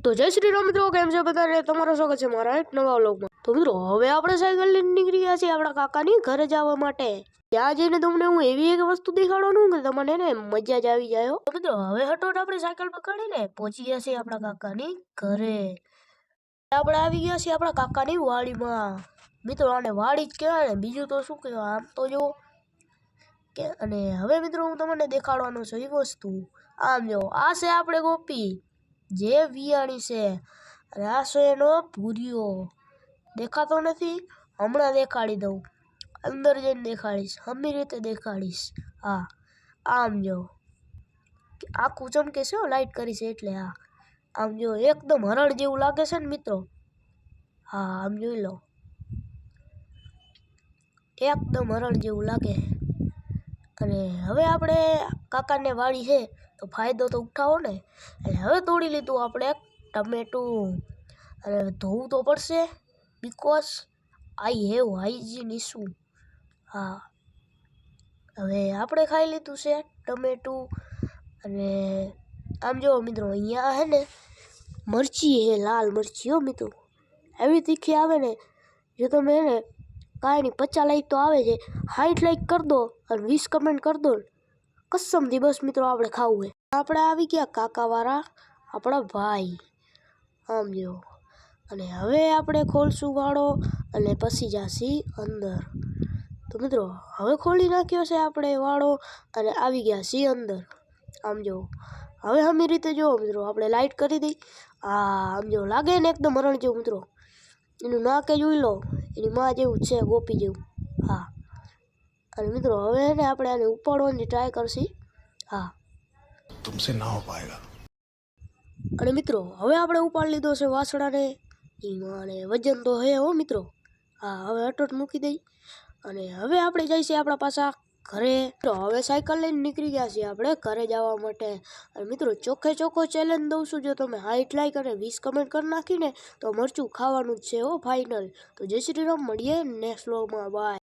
તો જય શ્રી રામ મિત્રો, કેમ છે બધાને? તમારું સ્વાગત છે મારા એક નવા વ્લોગમાં। તો મિત્રો હવે આપણે સાયકલ લઈને નીકળી ગયા છીએ આપણા કાકાની ઘરે જવા માટે। ત્યાં જઈને તમને હું એવી એક વસ્તુ દેખાડવાનું કે તમને ને મજા જ આવી જાય। તો મિત્રો હવે હટોટ આપણે સાયકલ પકડીને પહોંચી ગયા છીએ આપણા કાકાની ઘરે। આપણે આવી ગયા છીએ આપણા કાકાની વાડીમાં। મિત્રો આને વાડી જ કહેવાય ને, બીજું તો શું કહેવાય? આમ તો જો કે અને હવે મિત્રો હું તમને દેખાડવાનો છું એ વસ્તુ। આમ જો આ છે આપણે ગોપી જે વિયાણી છે, અને આ છે એનો ભૂરિયો। દેખાતો નથી? હમણાં દેખાડી દઉં, અંદર જઈને દેખાડીશ, હમી રીતે દેખાડીશ। હા આમ જો આખું ચમકે છે, લાઈટ કરી છે એટલે। હા આમ જો એકદમ હરણ જેવું લાગે છે ને મિત્રો। હા આમ જોઈ લો, એકદમ હરણ જેવું લાગે। અને હવે આપણે કાકાને વાડી છે તો ફાયદો તો ઉઠાવો ને, એટલે હવે તોડી લીધું આપણે ટમેટું। અને ધોવું તો પડશે, because I have hygiene issue. હા હવે આપણે ખાઈ લીધું છે ટમેટું। અને આમ જો મિત્રો અહીંયા હે ને મરચી હે, લાલ મરચી હો મિત્રો, એવી તીખી આવે ને, જો તમે એને કાંઈ નહીં 50 લાઈક તો આવે છે, 60 લાઈક કરી દો અને 20 કમેન્ટ કરી દો, કસમથી બસ મિત્રો આપણે ખાવું હે। આપણે આવી ગયા કાકાવાળા આપણા ભાઈ, આમ જો। અને હવે આપણે ખોલશું વાળો અને પછી જાસી અંદર। તો મિત્રો હવે ખોલી નાખ્યો છે આપણે વાળો અને આવી ગયા છીએ અંદર। આમ જો હવે હમી રીતે જો મિત્રો આપણે લાઈટ કરી દઈ। આમ જો લાગે ને એકદમ હરણ જેવું મિત્રો, એનું નાક જોઈ લો, એની માં જેવું છે, ગોપી જેવું। હા અને મિત્રો હવે ને આપણે આને ઉપાડવાની ટ્રાય કરશી। હા तुमसे ना हो पाएगा। અને મિત્રો હવે આપણે ઉપાડી લીધો છે વાસણાને, અને વજન તો હે હો મિત્રો। હા હવે અટોટ મૂકી દઈ અને હવે આપણે જઈશું આપણા પાછા ઘરે। તો હવે સાયકલ લઈને નીકળી ગયા છીએ આપણે ઘરે જવા માટે। અને મિત્રો ચોખ્ખે ચોખ્ખો ચેલેન્જ દઉં છું, જો તમે 60 લાઈક અને 20 કમેન્ટ કરી નાખીને તો મરચું ખાવાનું જ છે હો ફાઇનલ। તો જય શ્રી રામ, મળીએ નેક્સ્ટ વ્લોગમાં, બાય।